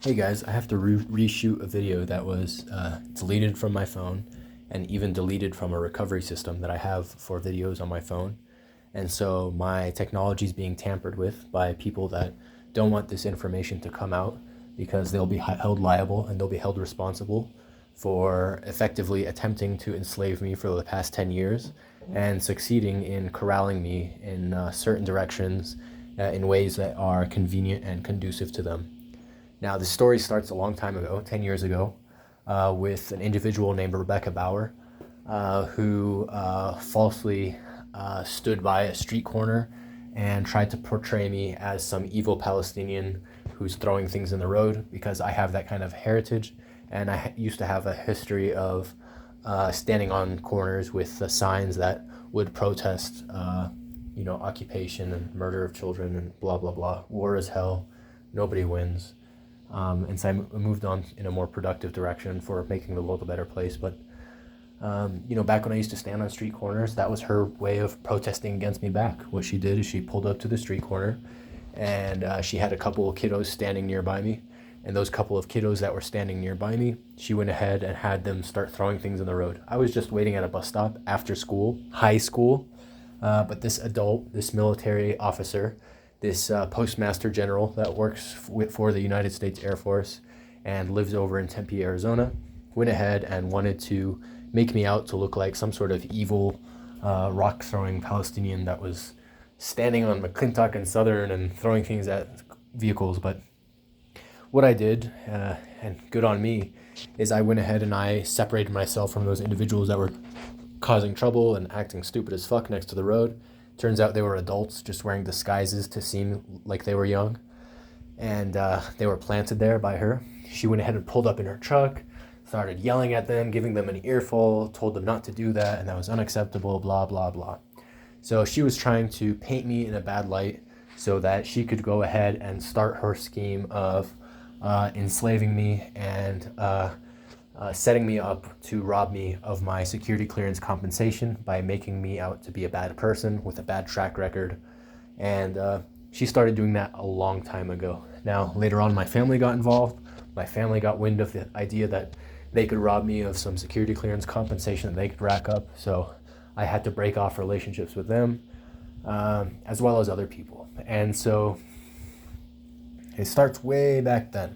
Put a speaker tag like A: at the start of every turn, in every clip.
A: Hey guys, I have to reshoot a video that was deleted from my phone and even deleted from a recovery system that I have for videos on my phone. And so my technology is being tampered with by people that don't want this information to come out because they'll be held liable and they'll be held responsible for effectively attempting to enslave me for the past 10 years and succeeding in corralling me in certain directions in ways that are convenient and conducive to them. Now, this story starts a long time ago, 10 years ago, with an individual named Rebecca Bauer, who falsely stood by a street corner and tried to portray me as some evil Palestinian who's throwing things in the road because I have that kind of heritage. And I used to have a history of standing on corners with the signs that would protest, occupation and murder of children and blah, blah, blah. War is hell. Nobody wins. And so I moved on in a more productive direction for making the world a better place. But, back when I used to stand on street corners, that was her way of protesting against me back. What she did is she pulled up to the street corner and she had a couple of kiddos standing nearby me. And those couple of kiddos that were standing nearby me, she went ahead and had them start throwing things in the road. I was just waiting at a bus stop after school, high school. But this adult, this military officer, this postmaster general that works for the United States Air Force and lives over in Tempe, Arizona, went ahead and wanted to make me out to look like some sort of evil rock-throwing Palestinian that was standing on McClintock and Southern and throwing things at vehicles. But what I did, and good on me, is I went ahead and I separated myself from those individuals that were causing trouble and acting stupid as fuck next to the road. Turns out they were adults just wearing disguises to seem like they were young. And they were planted there by her. She went ahead and pulled up in her truck, started yelling at them, giving them an earful, told them not to do that, and that was unacceptable, blah, blah, blah. So she was trying to paint me in a bad light so that she could go ahead and start her scheme of enslaving me and setting me up to rob me of my security clearance compensation by making me out to be a bad person with a bad track record. And she started doing that a long time ago. Now, later on, my family got involved. My family got wind of the idea that they could rob me of some security clearance compensation that they could rack up. So I had to break off relationships with them, as well as other people. And so it starts way back then.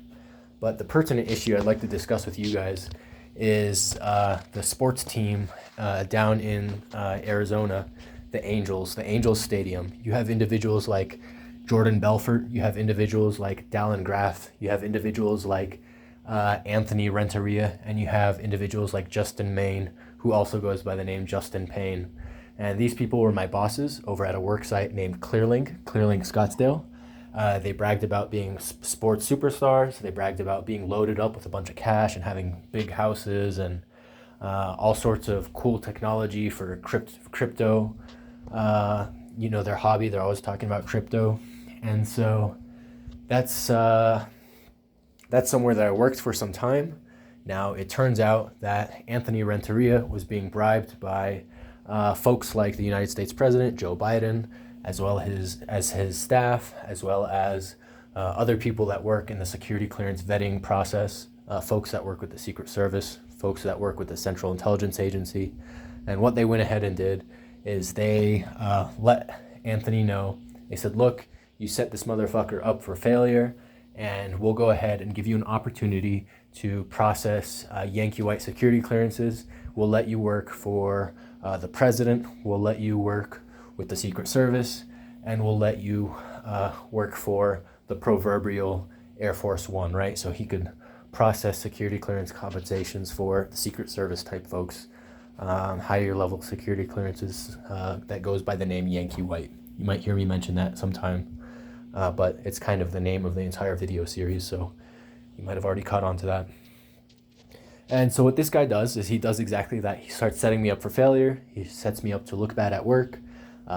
A: But the pertinent issue I'd like to discuss with you guys is the sports team down in Arizona, the Angels Stadium. You have individuals like Jordan Belfort, you have individuals like Dallin Graff, you have individuals like Anthony Renteria, and you have individuals like Justin Maine, who also goes by the name Justin Payne. And these people were my bosses over at a work site named Clearlink Scottsdale. They bragged about being sports superstars. They bragged about being loaded up with a bunch of cash and having big houses and all sorts of cool technology for crypto. Their hobby, they're always talking about crypto. And so that's somewhere that I worked for some time. Now, it turns out that Anthony Renteria was being bribed by folks like the United States President, Joe Biden, as well as his staff, as well as other people that work in the security clearance vetting process, folks that work with the Secret Service, folks that work with the Central Intelligence Agency. And what they went ahead and did is they let Anthony know. They said, look, you set this motherfucker up for failure, and we'll go ahead and give you an opportunity to process Yankee White security clearances. We'll let you work for the president. We'll let you work with the Secret Service, and we'll let you work for the proverbial Air Force One, right? So he could process security clearance compensations for the Secret Service type folks, higher level security clearances that goes by the name Yankee White. You might hear me mention that sometime, but it's kind of the name of the entire video series, so you might have already caught on to that. And so what this guy does is he does exactly that. He starts setting me up for failure. He sets me up to look bad at work.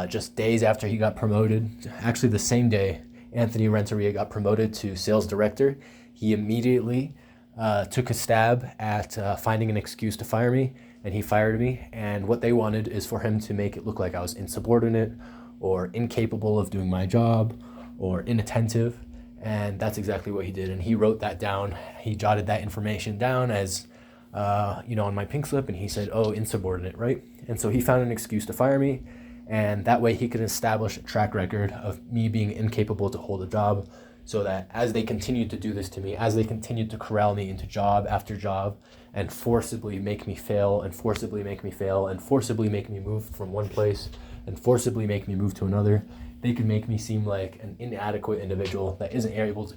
A: Just days after he got promoted, actually the same day Anthony Renteria got promoted to sales director, he immediately took a stab at finding an excuse to fire me, and he fired me. And what they wanted is for him to make it look like I was insubordinate or incapable of doing my job or inattentive. And that's exactly what he did. And he wrote that down. He jotted that information down as, on my pink slip, and he said, oh, insubordinate, right? And so he found an excuse to fire me. And that way he could establish a track record of me being incapable to hold a job, so that as they continued to do this to me, as they continued to corral me into job after job and forcibly make me fail and forcibly make me fail and forcibly make me move from one place and forcibly make me move to another, they could make me seem like an inadequate individual that isn't able to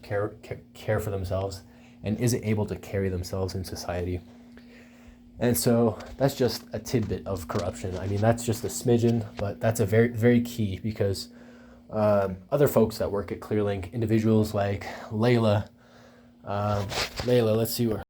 A: care for themselves and isn't able to carry themselves in society. And so that's just a tidbit of corruption. I mean, that's just a smidgen, but that's a very, very key, because other folks that work at ClearLink, individuals like Layla, let's see where